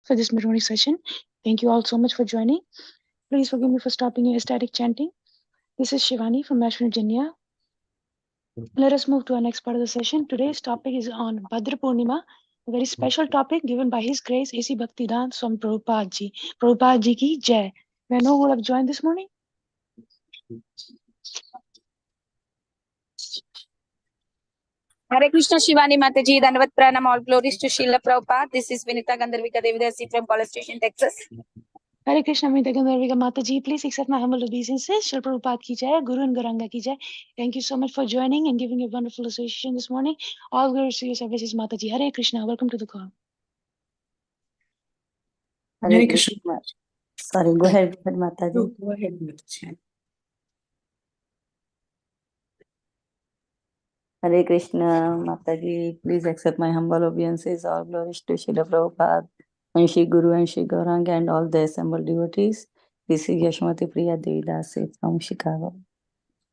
for this morning session. Thank you all so much for joining. Please forgive me for stopping your ecstatic chanting. This is Shivani from Nashville, Virginia. Let us move to our next part of the session. Today's topic is on Bhadra Purnima, a very special topic given by His Grace A.C. Bhaktivedanta Swami Prabhupada Ji. Prabhupada Ji ki Jai. May I know who have joined this morning? Hare Krishna, Shivani Mataji, Dandavat Pranam, all glories to Srila Prabhupada. This is Vinita Gandharvika Devidasi from College Station, Texas. Hare Krishna, Vinita Gandharvika Mataji. Please accept my humble obeisances. Srila Prabhupada ki Jai, Guru and Gauranga ki Jai. Thank you so much for joining and giving a wonderful association this morning. All glories to your services, Mataji. Hare Krishna, welcome to the call. Hare Krishna. Sorry, go ahead, Mataji. Go ahead, Mataji. Hare Krishna, Mataji, please accept my humble obeisances. All glories to Srila Prabhupada and Shri Guru and Shri Gauranga and all the assembled devotees. This is Yashmati Priya Devidasi from Chicago.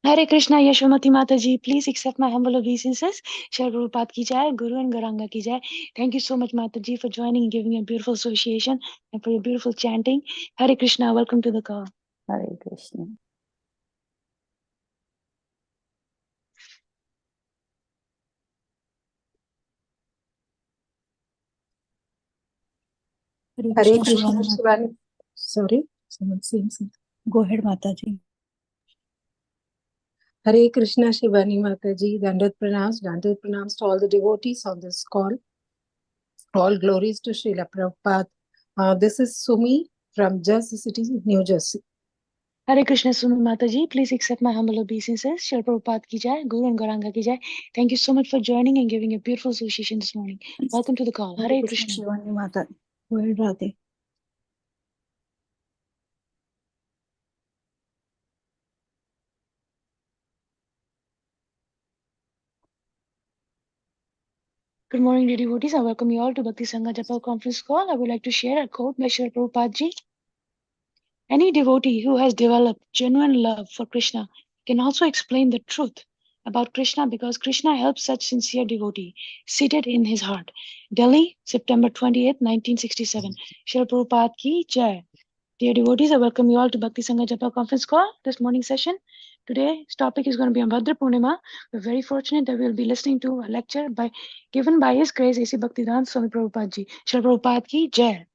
Hare Krishna, Yashwamati Mataji. Please accept my humble obeisances. Srila Prabhupada ki Jai, Guru and Gauranga ki Jai. Thank you so much, Mataji, for joining and giving a beautiful association and for your beautiful chanting. Hare Krishna, welcome to the call. Hare Krishna. Hare Krishna, Shivani. Sorry, someone saying something. Go ahead, Mataji. Hare Krishna, Shivani Mataji. Dandavat pranams to all the devotees on this call. All glories to Srila Prabhupada. This is Sumi from Jersey City, New Jersey. Hare Krishna, Sumi Mataji. Please accept my humble obeisances. Srila Prabhupada ki Jai, Guru and Gauranga ki Jai. Thank you so much for joining and giving a beautiful association this morning. Welcome to the call. Hare Krishna. Shivani Mataji. Go ahead, Radhe. Good morning, dear devotees. I welcome you all to Bhakti Sangha Japa conference call. I would like to share a quote by Srila Prabhupada Ji. Any devotee who has developed genuine love for Krishna can also explain the truth about Krishna because Krishna helps such sincere devotee seated in his heart. Delhi, September 28th, 1967. Srila Prabhupada ki Jai. Dear devotees, I welcome you all to Bhakti Sangha Japa conference call, this morning session. Today's topic is going to be on Bhadra Purnima. We're very fortunate that we'll be listening to a lecture given by His Grace A.C. Bhaktivedanta Swami Prabhupada Ji. Srila Prabhupada ki Jai.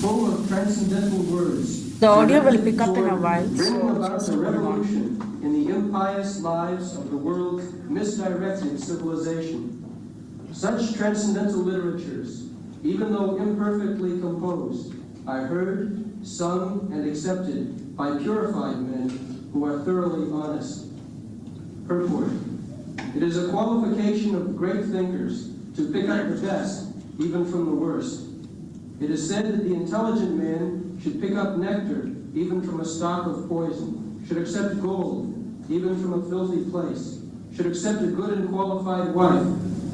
Full of transcendental words. The audio will pick up in a while. Bringing about a revolution in the impious lives of the world's misdirected civilization. Such transcendental literatures, even though imperfectly composed, are heard, sung, and accepted by purified men who are thoroughly honest. Purport. It is a qualification of great thinkers to pick up the best, even from the worst. It is said that the intelligent man should pick up nectar, even from a stock of poison, should accept gold, even from a filthy place, should accept a good and qualified wife,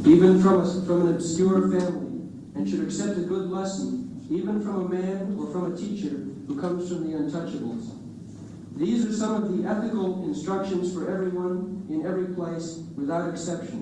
even from an obscure family, and should accept a good lesson, even from a man or from a teacher who comes from the untouchables. These are some of the ethical instructions for everyone, in every place, without exception.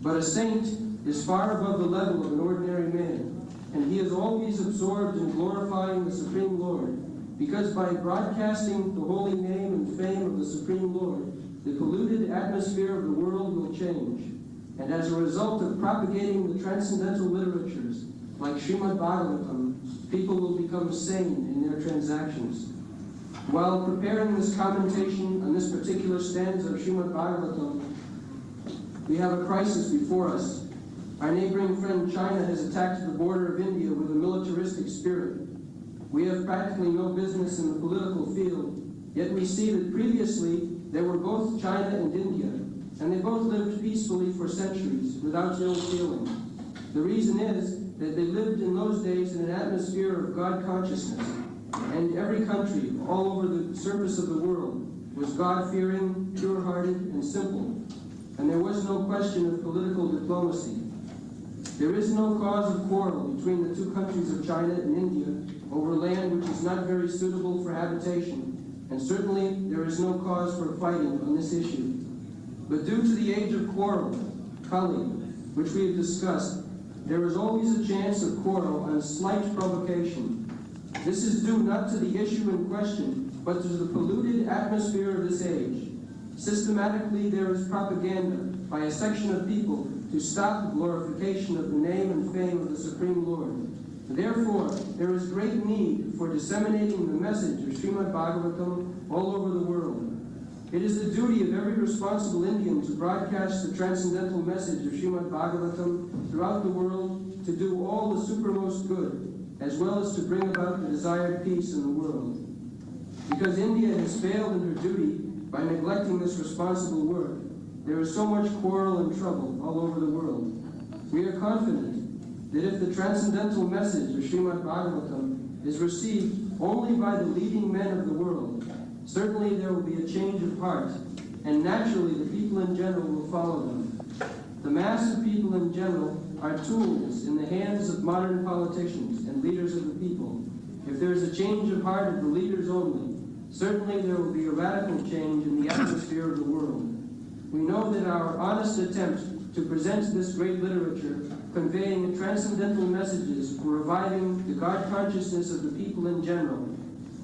But a saint is far above the level of an ordinary man, and he is always absorbed in glorifying the Supreme Lord, because by broadcasting the holy name and fame of the Supreme Lord, the polluted atmosphere of the world will change. And as a result of propagating the transcendental literatures, like Srimad Bhagavatam, people will become sane in their transactions. While preparing this commentation on this particular stanza of Srimad Bhagavatam, we have a crisis before us. Our neighboring friend China has attacked the border of India with a militaristic spirit. We have practically no business in the political field, yet we see that previously there were both China and India, and they both lived peacefully for centuries without ill feeling. The reason is that they lived in those days in an atmosphere of God consciousness, and every country all over the surface of the world was God-fearing, pure-hearted, and simple, and there was no question of political diplomacy. There is no cause of quarrel between the two countries of China and India over land which is not very suitable for habitation, and certainly there is no cause for fighting on this issue. But due to the age of quarrel, Kali, which we have discussed, there is always a chance of quarrel on slight provocation. This is due not to the issue in question, but to the polluted atmosphere of this age. Systematically, there is propaganda by a section of people to stop the glorification of the name and fame of the Supreme Lord. Therefore, there is great need for disseminating the message of Srimad Bhagavatam all over the world. It is the duty of every responsible Indian to broadcast the transcendental message of Srimad Bhagavatam throughout the world, to do all the supermost good, as well as to bring about the desired peace in the world. Because India has failed in her duty by neglecting this responsible work, there is so much quarrel and trouble all over the world. We are confident that if the transcendental message of Srimad Bhagavatam is received only by the leading men of the world, certainly there will be a change of heart, and naturally the people in general will follow them. The mass of people in general are tools in the hands of modern politicians and leaders of the people. If there is a change of heart of the leaders only, certainly there will be a radical change in the atmosphere of the world. We know that our honest attempt to present this great literature, conveying transcendental messages for reviving the God consciousness of the people in general,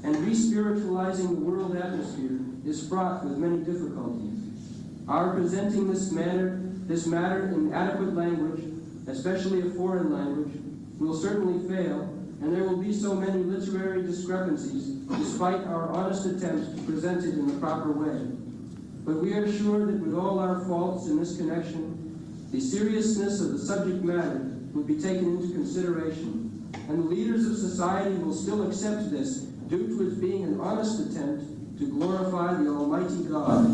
and re-spiritualizing the world atmosphere, is fraught with many difficulties. Our presenting this matter in adequate language, especially a foreign language, will certainly fail, and there will be so many literary discrepancies despite our honest attempt to present it in the proper way. But we are sure that with all our faults in this connection, the seriousness of the subject matter will be taken into consideration, and the leaders of society will still accept this due to its being an honest attempt to glorify the Almighty God.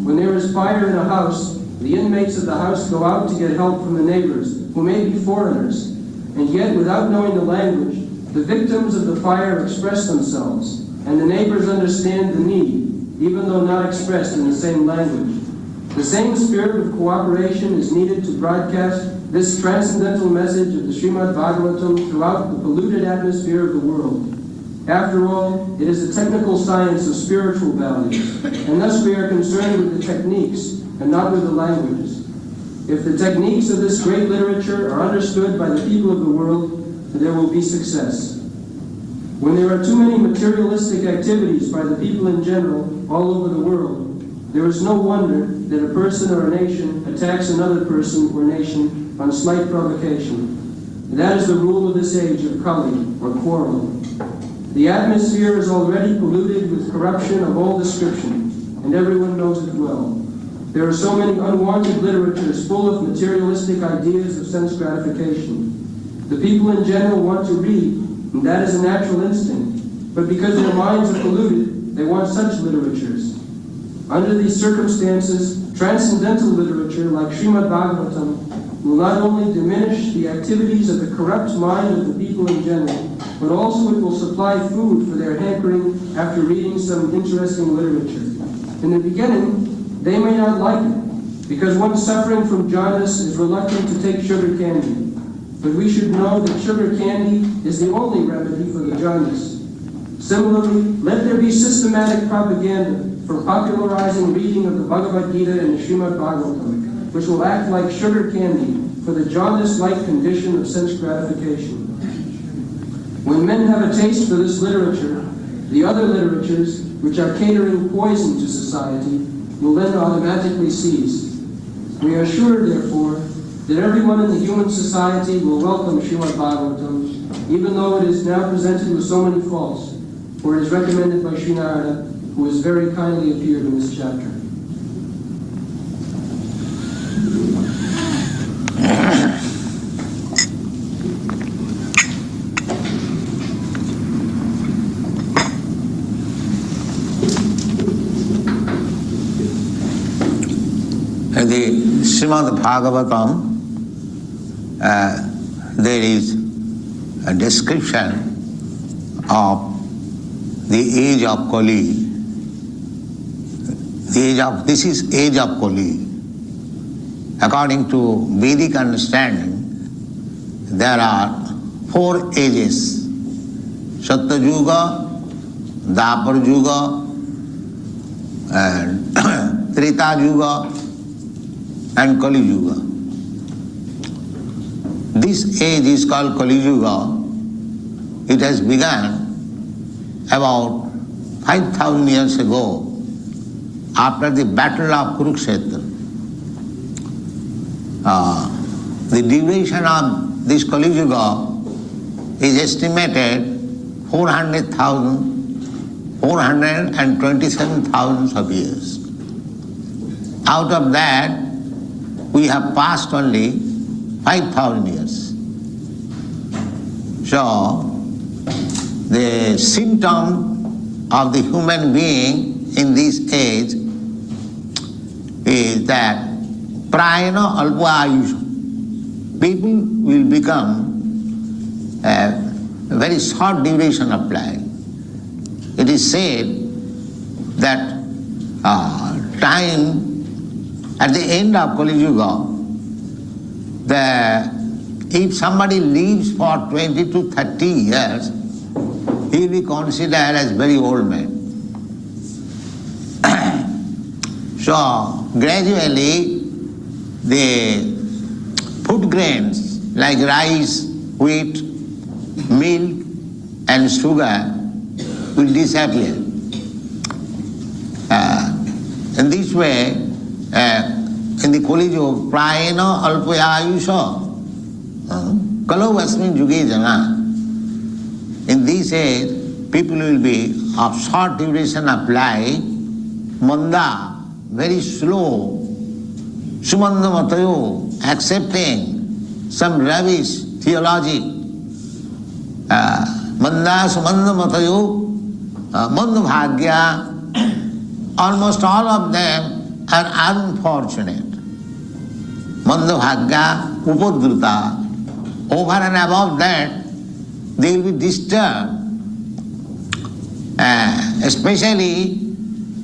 When there is fire in a house, the inmates of the house go out to get help from the neighbors, who may be foreigners, and yet without knowing the language, the victims of the fire express themselves, and the neighbors understand the need, even though not expressed in the same language. The same spirit of cooperation is needed to broadcast this transcendental message of the Srimad Bhagavatam throughout the polluted atmosphere of the world. After all, it is the technical science of spiritual values, and thus we are concerned with the techniques and not with the languages. If the techniques of this great literature are understood by the people of the world, there will be success. When there are too many materialistic activities by the people in general all over the world, there is no wonder that a person or a nation attacks another person or nation on slight provocation. That is the rule of this age of Kali, or quarrel. The atmosphere is already polluted with corruption of all description, and everyone knows it well. There are so many unwanted literatures full of materialistic ideas of sense gratification. The people in general want to read, and that is a natural instinct, but because their minds are polluted, they want such literatures. Under these circumstances, transcendental literature like Srimad Bhagavatam will not only diminish the activities of the corrupt mind of the people in general, but also it will supply food for their hankering after reading some interesting literature. In the beginning, they may not like it, because one suffering from jaundice is reluctant to take sugar candy. But we should know that sugar candy is the only remedy for the jaundice. Similarly, let there be systematic propaganda for popularizing reading of the Bhagavad Gita and the Srimad Bhagavatam, which will act like sugar candy for the jaundice-like condition of sense gratification. When men have a taste for this literature, the other literatures, which are catering poison to society, will then automatically cease. We are sure, therefore, that everyone in the human society will welcome Srimad Bhagavatam, even though it is now presented with so many faults, for it is recommended by Sri Narada, who has very kindly appeared in this chapter. The Srimad Bhagavatam there is a description of the age of Kali. This is age of Kali. According to Vedic understanding, there are 4 ages: Satya Yuga, Dwapar Yuga, and Treta Yuga, and Kali Yuga. This age is called Kali Yuga. It has begun about 5,000 years ago, after the battle of Kurukshetra. The duration of this Kali Yuga is estimated 427,000 of years. Out of that, we have passed only 5,000 years. So, the symptom of the human being in this age is that prayana alpa ayusha. People will become a very short duration of life. It is said that time at the end of Kali Yuga, if somebody lives for 20 to 30 years, he will be considered as very old man. So gradually the food grains like rice, wheat, milk and sugar will disappear. In this way, in the Kali Yuga, prayana alpaya ayusha, kalau asmin yuge jana. In this age, people will be of short duration of life, manda, very slow, sumanda matayo, accepting some rubbish theology. Manda sumanda matayo, manda bhagya, almost all of them are unfortunate. Manda bhagya, upadruta, over and above that, they will be disturbed, especially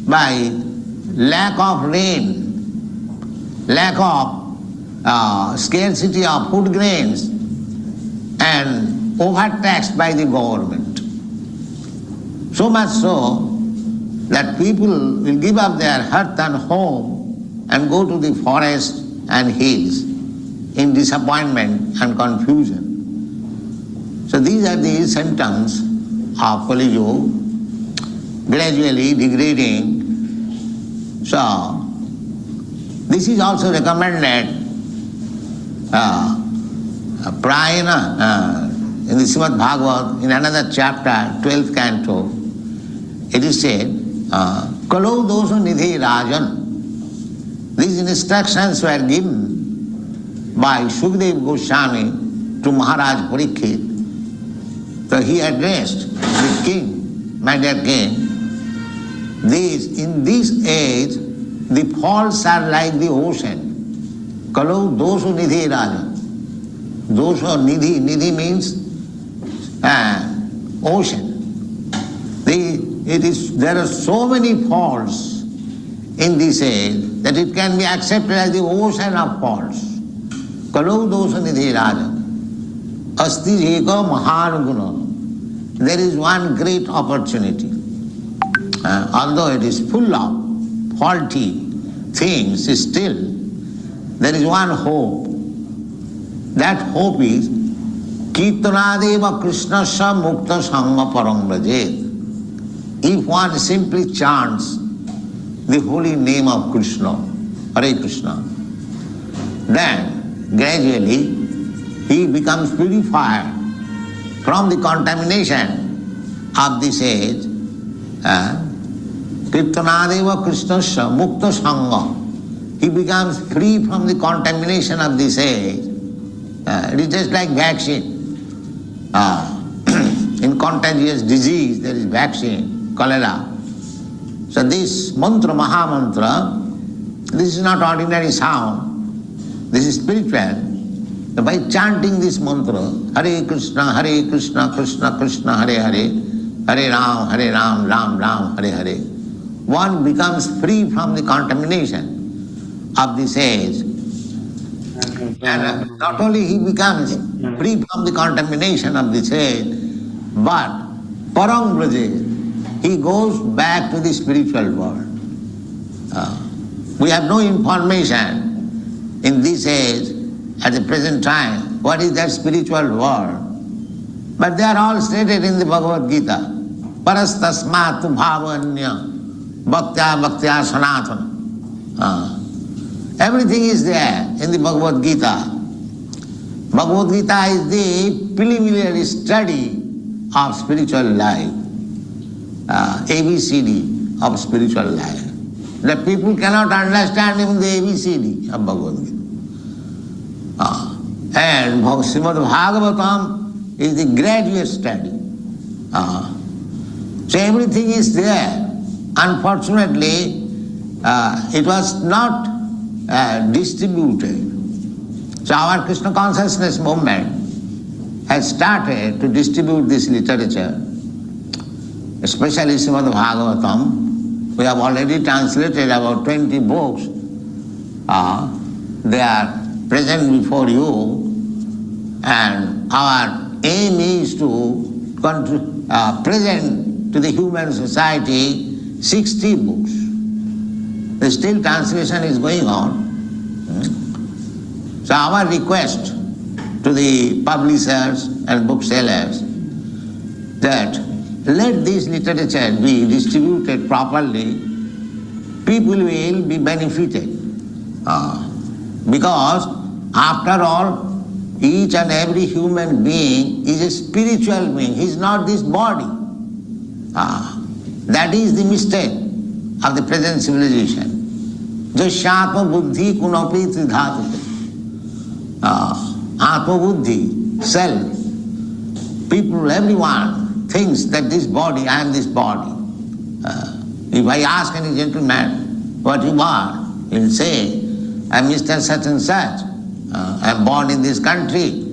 by lack of rain, lack of scarcity of food grains, and overtaxed by the government. So much so that people will give up their hearth and home and go to the forest and hills in disappointment and confusion. So these are the symptoms of Kali Yuga, gradually degrading. So this is also recommended prayana in the Srimad Bhagavad, in another chapter, 12th canto. It is said, Kalau dosu nidhi rajan. These instructions were given by Sukadeva Goswami to Maharaj Parikshit. So he addressed the king, my dear king, in this age, the faults are like the ocean. Kalau dosu nidhi rajan. Dosu nidhi means ocean. There are so many faults in this age that it can be accepted as the ocean of faults. Kalau dosa nidhi rajan. Asti eka mahan guna. There is one great opportunity. Although it is full of faulty things, still there is one hope. That hope is Kirtanadeva Krishnasya Mukta Sangha Parang Brajet. If one simply chants the holy name of Krishna, Hare Krishna, then gradually he becomes purified from the contamination of this age. Kirtanadeva Krishnasya Mukta Sangha. He becomes free from the contamination of this age. It is just like vaccine. In contagious disease there is vaccine, cholera. So this mantra, Mahamantra, this is not ordinary sound, this is spiritual. by chanting this mantra, Hare Krishna, Krishna Krishna, Hare Hare, Hare Ram, Ram Ram, Hare Hare, one becomes free from the contamination of this age. And not only he becomes free from the contamination of this age, but Parang Braje, he goes back to the spiritual world. We have no information in this age, at the present time, what is that spiritual world. But they are all stated in the Bhagavad Gita. Parastasmatu bhavanya bhaktya sanatana. Everything is there in the Bhagavad Gita. Bhagavad Gita is the preliminary study of spiritual life, ABCD of spiritual life. The people cannot understand even the ABCD of Bhagavad Gita. And Srimad Bhagavatam is the graduate study. So everything is there. Unfortunately, it was not distributed. So our Krishna consciousness movement has started to distribute this literature, especially Srimad Bhagavatam. We have already translated about 20 books. They are present before you, and our aim is to present to the human society 60 books. Still translation is going on. So our request to the publishers and booksellers that let this literature be distributed properly, people will be benefited. Because after all, each and every human being is a spiritual being. He is not this body. That is the mistake of the present civilization. Jasyatma buddhi kunapi tridhatu. Atma buddhi, self. People, everyone thinks that this body, I am this body. If I ask any gentleman what you are, he will say, I am Mr. Such and Such. I am born in this country.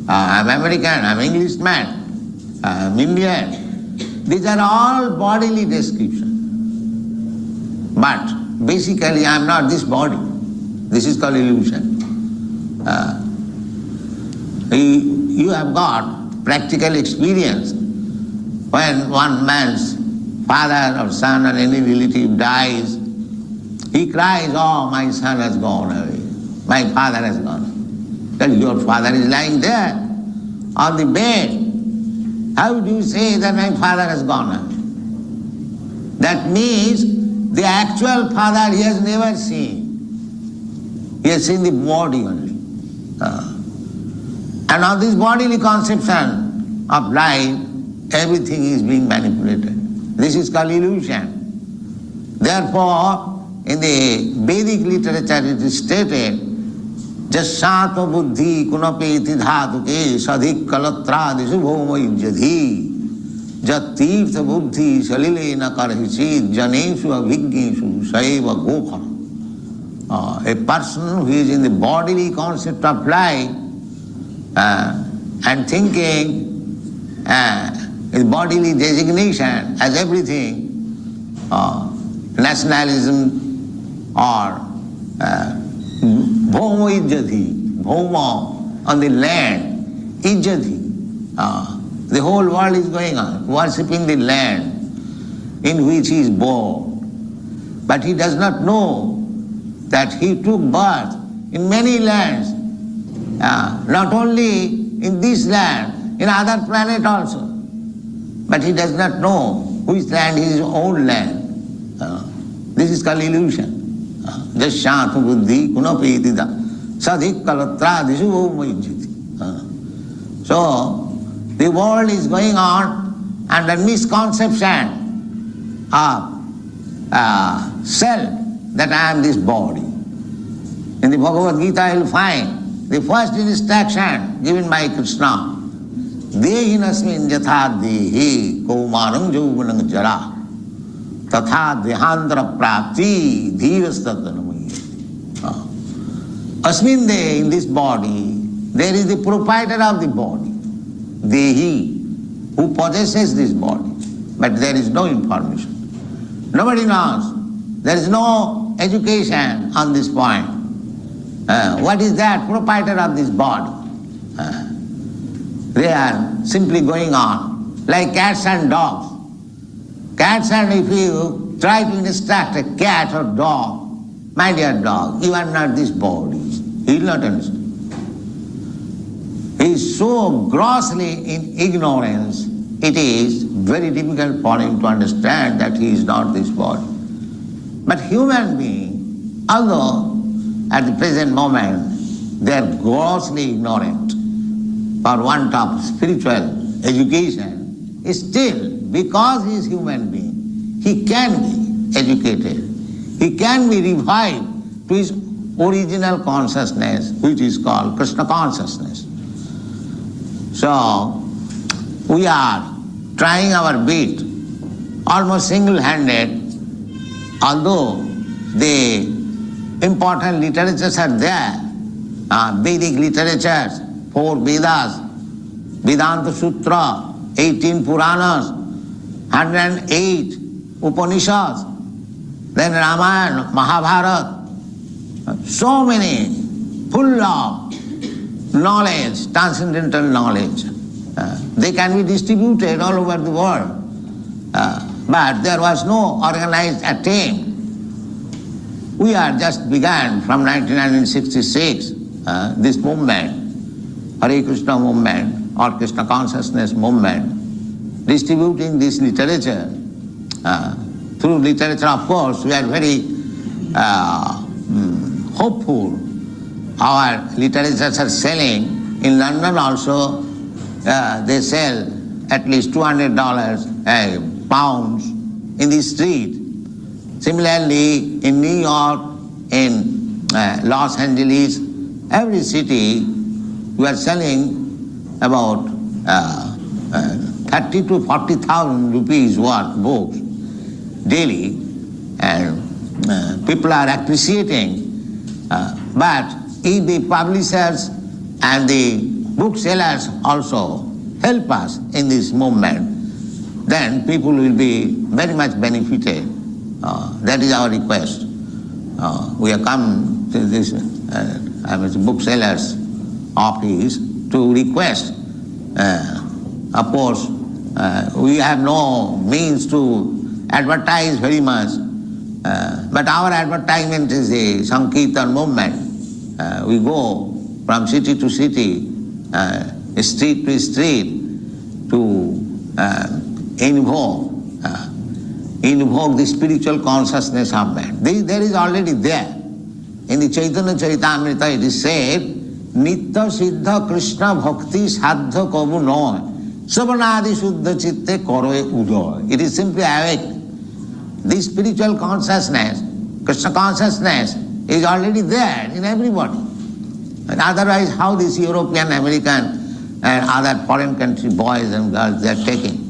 I am American, I am Englishman, I am Indian. These are all bodily descriptions. But basically I am not this body. This is called illusion. You have got practical experience. When one man's father or son or any relative dies, he cries, oh, my son has gone away. My father has gone away. Well, your father is lying there on the bed. How do you say that my father has gone away? That means the actual father he has never seen. He has seen the body only. And on this bodily conception of life, everything is being manipulated. This is called illusion. Therefore, in the Vedic literature it is stated, Jasyatma buddhi kunapeti dhatuke sadhik kalatradishu bhoma ijjadhi jat tirtha buddhi salilena karhichit janeshu abhigneshu saiva gokha. A person who is in the bodily concept of life and thinking his bodily designation as everything, nationalism or bhoma ijjati, bhoma on the land, ijjati. The whole world is going on, worshipping the land in which he is born. But he does not know that he took birth in many lands, not only in this land, in other planet also. But he does not know which land is his own land. This is called illusion. Jasyatma buddhi kunapetida sadhik kalatradishu bhoma. So, the world is going on under misconception of self, that I am this body. In the Bhagavad Gita you will find the first instruction given by Krishna, Dehinasmin yatha dehi kaumanam jauvanam jara tatha dehantara prapti dhirastattanamaya. Asmin de, in this body, there is the proprietor of the body, Dehi, who possesses this body, but there is no information. Nobody knows. There is no education on this point. What is that proprietor of this body? They are simply going on like cats and dogs. Cats, and if you try to instruct a cat or dog, my dear dog, you are not this body, he will not understand. He is so grossly in ignorance, it is very difficult for him to understand that he is not this body. But human being, although at the present moment they are grossly ignorant for want of spiritual education, still, because he is human being, he can be educated. He can be revived to his original consciousness, which is called Krishna consciousness. So, we are trying our bit, almost single-handed, although the important literatures are there, Vedic literatures, 4 Vedas, Vedanta Sutra, 18 Puranas, 108 Upanishads, then Ramayana, Mahabharata, so many, full of knowledge, transcendental knowledge. They can be distributed all over the world. But there was no organized attempt. We are just began from 1966, this movement, Hare Krishna movement, or Krishna consciousness movement, distributing this literature. Through literature, of course, we are very hopeful. Our literatures are selling. In London also, they sell at least $200 pounds in the street. Similarly, in New York, in Los Angeles, every city, we are selling about 30 to 40,000 rupees worth books daily, and people are appreciating. But if the publishers and the booksellers also help us in this movement, then people will be very much benefited. That is our request. We have come to this booksellers' office to request. Of course, we have no means to advertise very much, but our advertisement is a Sankirtan movement. We go from city to city, street to street, to invoke the spiritual consciousness of man. There is already there. In the Chaitanya Charitamrita it is said, Nitya Siddha Krishna Bhakti Sadha Kavu Noy Savanadi Shuddha Chitte Koroe Udoy. It is simply awake. This spiritual consciousness, Krishna consciousness, is already there in everybody. And otherwise, how this European, American, and other foreign country boys and girls they are taking?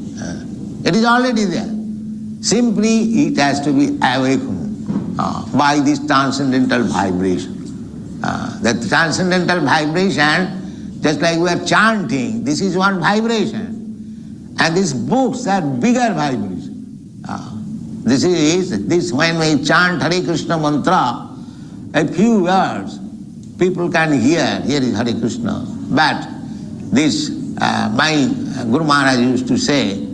It is already there. Simply, it has to be awakened by this transcendental vibration. That transcendental vibration, just like we are chanting, this is one vibration. And these books are bigger vibration. This when we chant Hare Krishna mantra, a few words, people can hear, here is Hare Krishna. But this, my Guru Maharaj used to say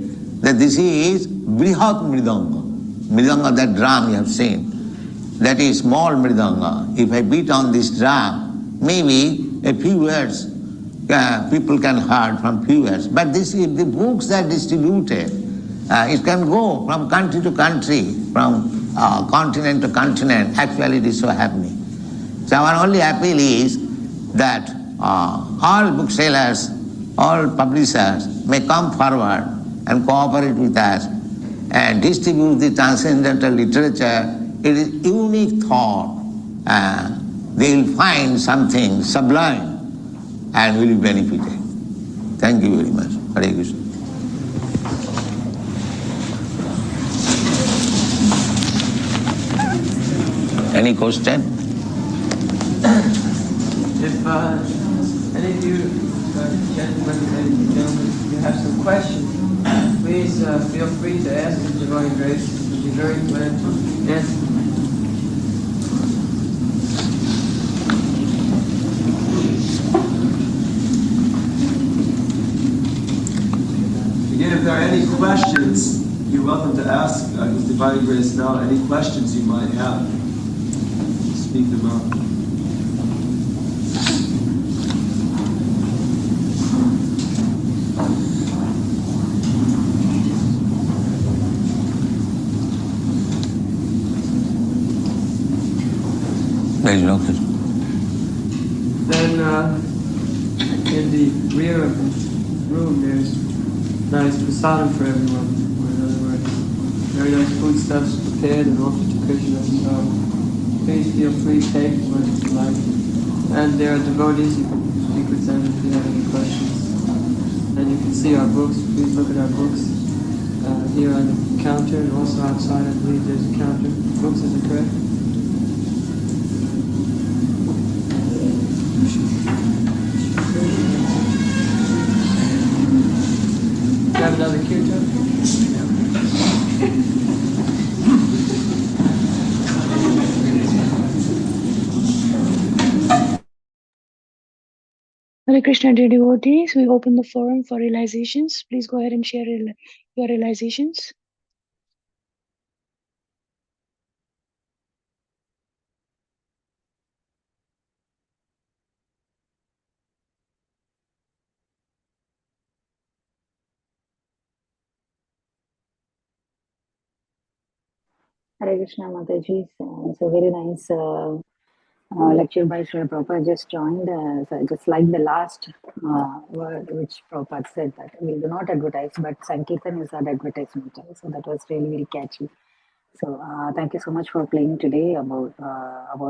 that this is Brihat Mridanga. Mridanga, that drum you have seen. That is small Mridanga. If I beat on this drum, maybe a few words people can hear from few words. But this, if the books are distributed, it can go from country to country, from continent to continent. Actually, it is so happening. So our only appeal is that all booksellers, all publishers may come forward and cooperate with us and distribute the transcendental literature. It is unique thought. They will find something sublime and will be benefited. Thank you very much. Hare Krishna. Any question? If any you, gentlemen and ladies and gentlemen, if you have some questions, please feel free to ask His Divine Grace. We'll be very glad to answer. Again, if there are any questions, you're welcome to ask His Divine Grace now. Any questions you might have, speak them up. There is no question. Then in the rear of the room, there's nice prasadam for everyone. Or in other words, very nice foodstuffs prepared and offered to Krishna. So please feel free to take as much as you like. And there are devotees, you can speak with them if you have any questions. And you can see our books. Please look at our books here on the counter, and also outside. I believe there's a counter. Books, is it correct? Have another kirtan? Hare Krishna, dear devotees, we open the forum for realizations. Please go ahead and share your realizations. Hare Krishna Mataji. It's a very nice lecture by Srila Prabhupada just joined. So I just like the last word which Prabhupada said, that we do not advertise, but Sankirtan is our advertisement. So that was really very catchy. So thank you so much for playing today about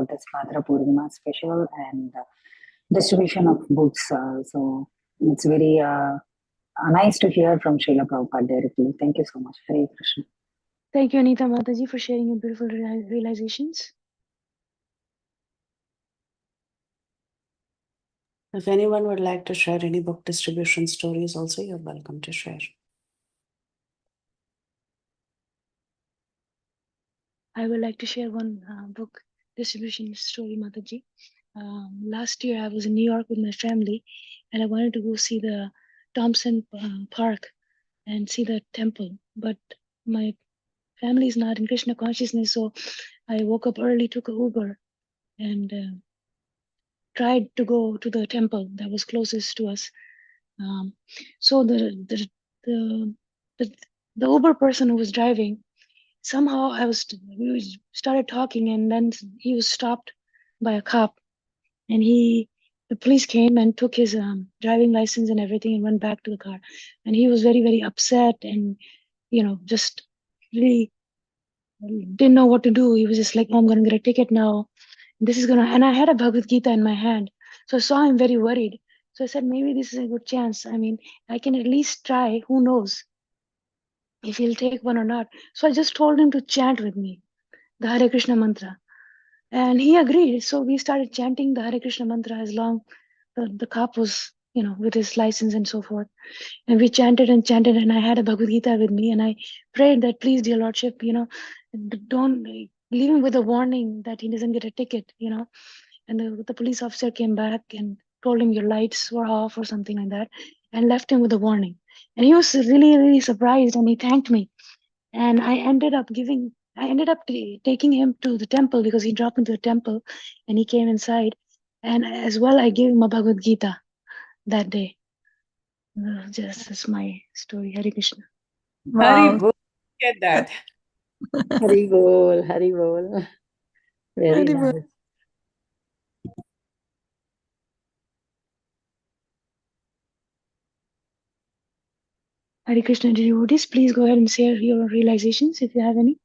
this Bhadra Purnima special and distribution of books. So it's very nice to hear from Srila Prabhupada directly. Thank you so much. Hare Krishna. Thank you, Anita Mataji, for sharing your beautiful realizations. If anyone would like to share any book distribution stories also, you're welcome to share. I would like to share one book distribution story, Mataji. Last year, I was in New York with my family, and I wanted to go see the Thompson Park and see the temple. But my family is not in Krishna consciousness, so I woke up early, took a Uber, and tried to go to the temple that was closest to us. So the Uber person who was driving, somehow we started talking, and then he was stopped by a cop, and the police came and took his driving license and everything and went back to the car, and he was very, very upset, and just really didn't know what to do. He was just like, oh, I'm gonna get a ticket now. And I had a Bhagavad Gita in my hand, so I saw him very worried. So I said, maybe this is a good chance. I mean, I can at least try. Who knows if he'll take one or not? So I just told him to chant with me the Hare Krishna mantra, and he agreed. So we started chanting the Hare Krishna mantra as long the cop was, with his license and so forth. And we chanted and chanted, and I had a Bhagavad Gita with me, and I prayed that, please, dear Lordship, don't leave him with a warning that he doesn't get a ticket, And the police officer came back and told him your lights were off or something like that, and left him with a warning. And he was really, really surprised, and he thanked me. And I ended up taking him to the temple, because he dropped into the temple and he came inside. And as well, I gave him a Bhagavad Gita that day. Just as my story. Hare Krishna. Hari Bol, get that. Hari Bol, Hari Bol. Very Hari Bol. nice. Hare Krishna devotees, please go ahead and share your realizations if you have any.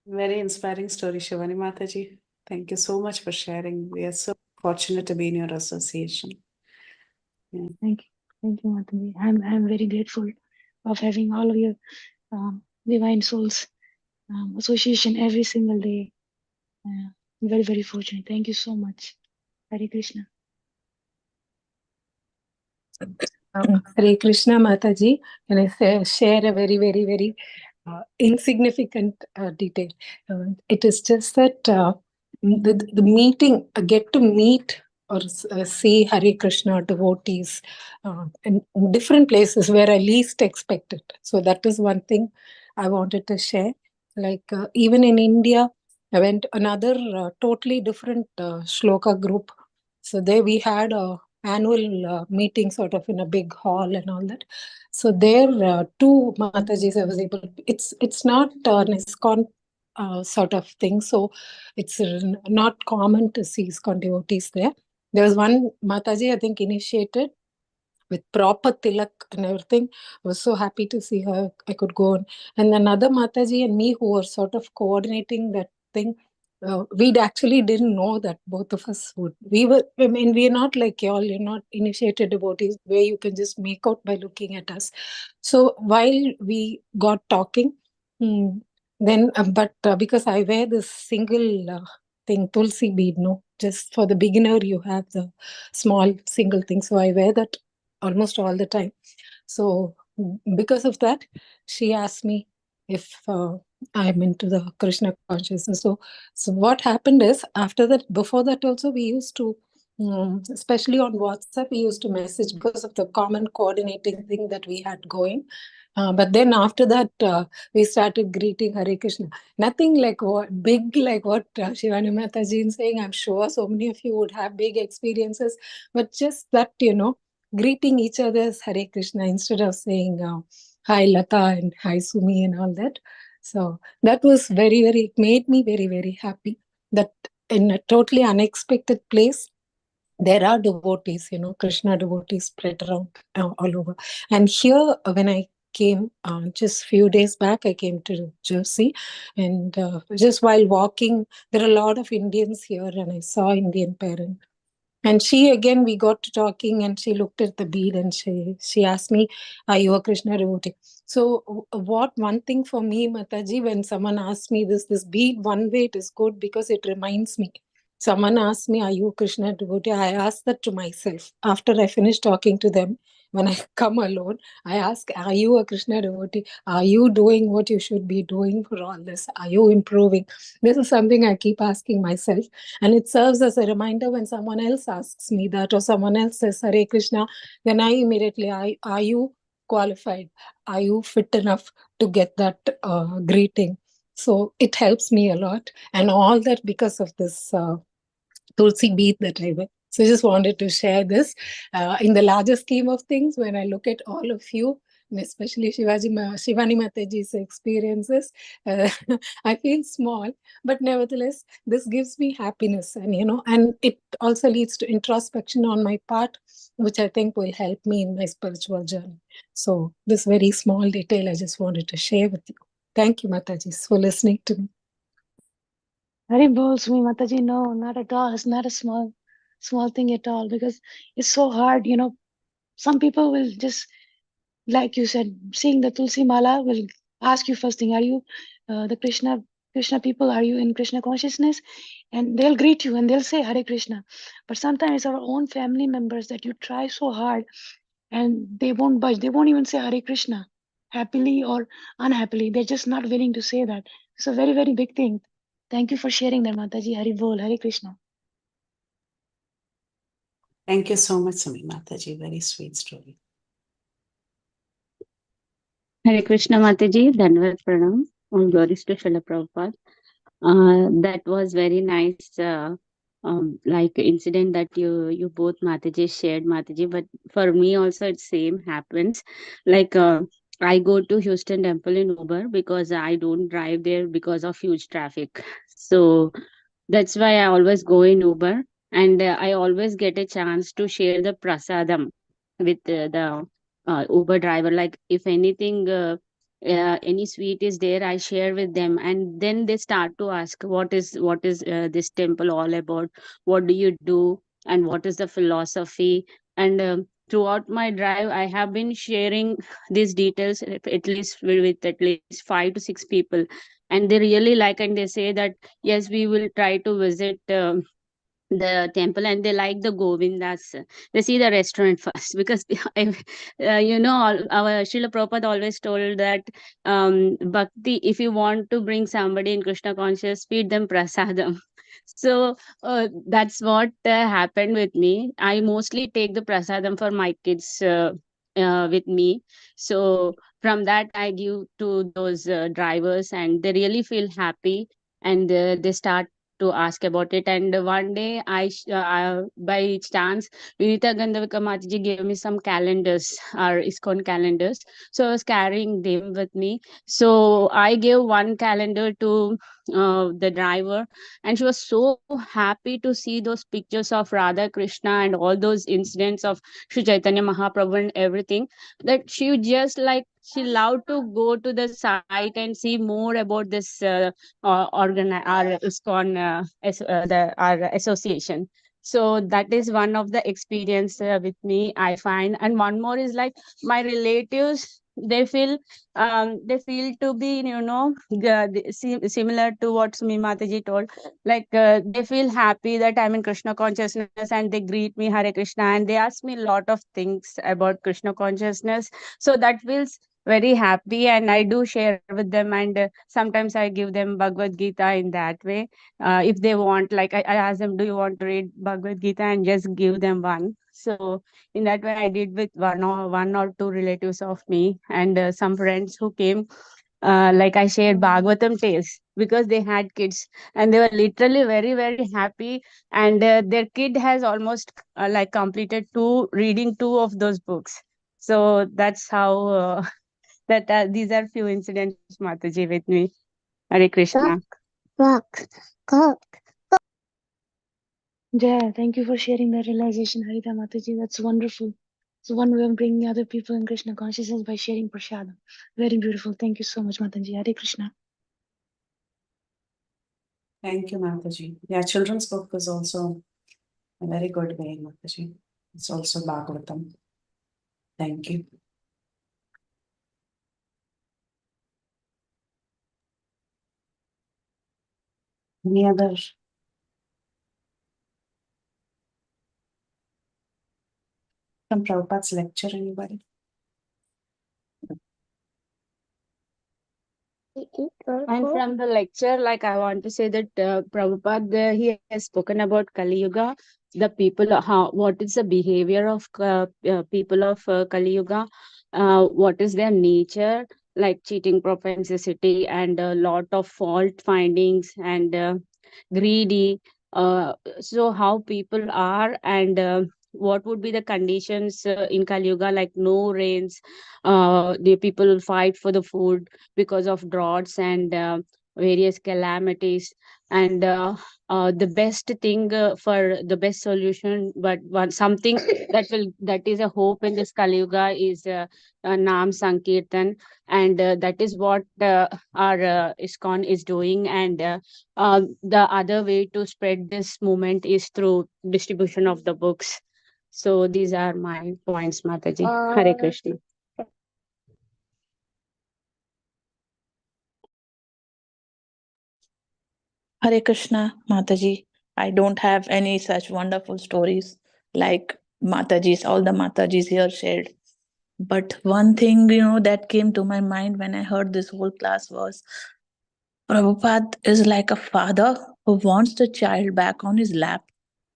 Very inspiring story, Shivani Mataji. Thank you so much for sharing. We are so fortunate to be in your association. Yeah. Thank you, Mataji. I'm very grateful of having all of your divine souls association every single day. I'm very, very fortunate. Thank you so much. Hare Krishna. Hare Krishna Mataji, and I share a very, very, very insignificant detail. It is just that the meeting, get to meet or see Hare Krishna devotees in different places where I least expected. So that is one thing I wanted to share. Like even in India, I went another totally different shloka group. So there we had a annual meeting sort of in a big hall and all that. So there, two Matajis I was able. It's not an ISKCON sort of thing. So it's not common to see ISKCON devotees there. There was one Mataji I think initiated with proper tilak and everything. I was so happy to see her. I could go on. And another Mataji and me who were sort of coordinating that thing. We actually didn't know that both of us would. I mean, we're not like y'all, you're not initiated devotees where you can just make out by looking at us. So while we got talking, then, because I wear this single thing, Tulsi bead, no, just for the beginner, you have the small single thing. So I wear that almost all the time. So because of that, she asked me if I'm into the Krishna consciousness. So what happened is, after that, before that also, we used to, especially on WhatsApp, we used to message because of the common coordinating thing that we had going. But then after that, we started greeting Hare Krishna. Nothing like what big, like what Shivani Mataji is saying. I'm sure so many of you would have big experiences, but just that, greeting each other as Hare Krishna instead of saying hi Lata and hi Sumi and all that. So that was very, very, it made me very, very happy that in a totally unexpected place, there are devotees, Krishna devotees spread around all over. And here, when I came just few days back, I came to Jersey, and just while walking, there are a lot of Indians here, and I saw Indian parent. And she, again, we got to talking, and she looked at the bead and she asked me, are you a Krishna devotee? So one thing for me, Mataji, when someone asks me this bead, one way it is good because it reminds me. Someone asked me, are you a Krishna devotee? I asked that to myself. After I finished talking to them, when I come alone, I ask, are you a Krishna devotee? Are you doing what you should be doing for all this? Are you improving? This is something I keep asking myself. And it serves as a reminder when someone else asks me that, or someone else says Hare Krishna, then I immediately, are you qualified? Are you fit enough to get that greeting? So it helps me a lot. And all that because of this Tulsi bead that I wear. So I just wanted to share this. In the larger scheme of things, when I look at all of you, and especially Shivani Mataji's experiences, I feel small, but nevertheless, this gives me happiness, and it also leads to introspection on my part, which I think will help me in my spiritual journey. So this very small detail I just wanted to share with you. Thank you, Mataji, for listening to me. Hari bol, Sumi Mataji, no, not at all. It's not a small thing at all, because it's so hard, some people will just, like you said, seeing the Tulsi Mala will ask you first thing, are you the Krishna people, are you in Krishna consciousness? And they'll greet you and they'll say Hare Krishna. But sometimes it's our own family members that you try so hard and they won't budge. They won't even say Hare Krishna, happily or unhappily. They're just not willing to say that. It's a very, very big thing. Thank you for sharing that, Mataji. Hari Bol, Hare Krishna. Thank you so much, Sumi Mataji. Very sweet story. Hare Krishna Mataji, Dhanavad Pranam. All glories to Srila Prabhupada. That was very nice, like incident that you both Mataji shared, Mataji. But for me also, it same happens. Like I go to Houston Temple in Uber because I don't drive there because of huge traffic. So that's why I always go in Uber, and I always get a chance to share the prasadam with the Uber driver. Like if anything, any sweet is there, I share with them, and then they start to ask, what is this temple all about? What do you do, and what is the philosophy? And throughout my drive, I have been sharing these details at least with at least 5 to 6 people, and they really like, and they say that yes, we will try to visit the temple, and they like the Govindas. They see the restaurant first because our Srila Prabhupada always told that bhakti, if you want to bring somebody in Krishna conscious, feed them prasadam. So that's what happened with me. I mostly take the prasadam for my kids with me. So from that I give to those drivers, and they really feel happy, and they start to ask about it. And one day, by chance, Vinita Gandhavika Mataji gave me some calendars, our ISKCON calendars. So I was carrying them with me. So I gave one calendar to the driver, and she was so happy to see those pictures of Radha Krishna and all those incidents of Sri Chaitanya Mahaprabhu and everything, that she just like she loved to go to the site and see more about this our ISKCON our association. So that is one of the experience with me, I find. And one more is like my relatives, they feel to be similar to what Sumi Mataji told. Like they feel happy that I'm in Krishna consciousness, and they greet me Hare Krishna, and they ask me a lot of things about Krishna consciousness. So that feels very happy, and I do share with them. And sometimes I give them Bhagavad Gita in that way. If they want, like I ask them, do you want to read Bhagavad Gita, and just give them one. So in that way I did with one or two relatives of me, and some friends who came. Like I shared Bhagavatam tales because they had kids, and they were literally very, very happy. And their kid has almost like completed reading two of those books. So that's how that these are few incidents, Mataji, with me. Hare Krishna. Yeah, thank you for sharing that realization, Harita Mataji. That's wonderful. So one way of bringing other people in Krishna consciousness by sharing prasadam. Very beautiful. Thank you so much, Mataji. Hare Krishna. Thank you, Mataji. Yeah, children's book is also a very good way, Mataji. It's also Bhagavatam. Thank you. Any other? From Prabhupada's lecture, anybody? And from the lecture, like I want to say that Prabhupada, he has spoken about Kali Yuga, the people, what is the behavior of people of Kali Yuga, what is their nature, like cheating propensity and a lot of fault findings and greedy. So how people are, and what would be the conditions in Kali Yuga, like no rains, the people fight for the food because of droughts and various calamities. And the best thing for the best solution, but one something that is a hope in this Kali Yuga is Nam Sankirtan, and that is what our ISKCON is doing. And the other way to spread this movement is through distribution of the books. So these are my points, Mataji. Hare Krishna. Hare Krishna, Mataji. I don't have any such wonderful stories like Mataji's, all the Matajis here shared. But one thing, that came to my mind when I heard this whole class was Prabhupada is like a father who wants the child back on his lap,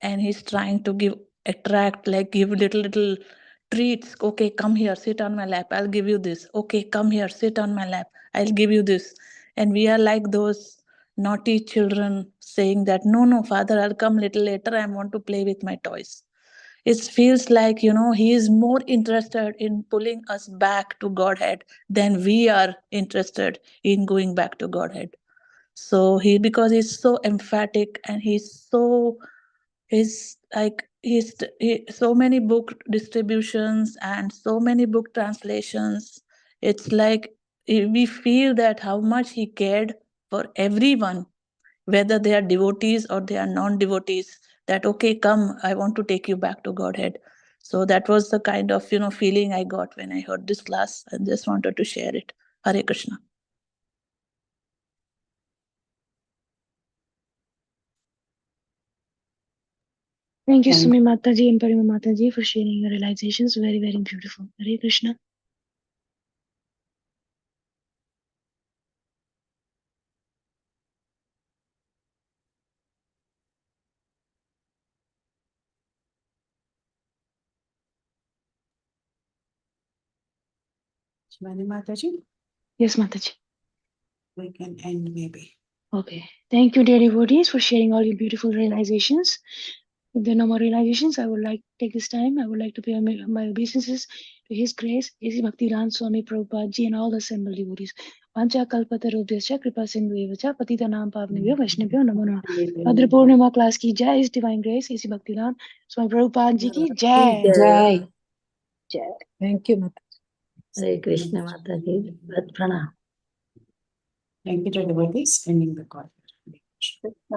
and he's trying to give little treats. Okay, come here, sit on my lap. I'll give you this. Okay, come here, sit on my lap. I'll give you this. And we are like those naughty children saying that, no, father, I'll come little later. I want to play with my toys. It feels like, he is more interested in pulling us back to Godhead than we are interested in going back to Godhead. So because he's so emphatic, and he's so many book distributions and so many book translations. It's like we feel that how much he cared for everyone, whether they are devotees or they are non-devotees, that okay, come, I want to take you back to Godhead. So that was the kind of feeling I got when I heard this class, and just wanted to share it. Hare Krishna. Thank you, Thank Sumi Mataji and Purnima Mataji, for sharing your realizations. Very, very beautiful. Hare Krishna. Shivani Mataji, Yes, Mataji. we can end maybe. Okay. Thank you, dear devotees, for sharing all your beautiful realizations. If there are no more realizations, I would like to take this time. I would like to pay my obeisances to His Grace, His Bhaktivedanta Swami Prabhupada ji, and all the assembled devotees. Vancha kalpatarubhyascha kripa sindhu evacha patitanam pavnebhyo vaishnavyo namo namah. Bhadra Purnima class ki jai, His Divine Grace, His Bhaktivedanta Swami Prabhupada ji ki jai. Jai. Thank you, Mataji. Hare Krishna Mataji. Pranam. Thank you to devotees ending the call.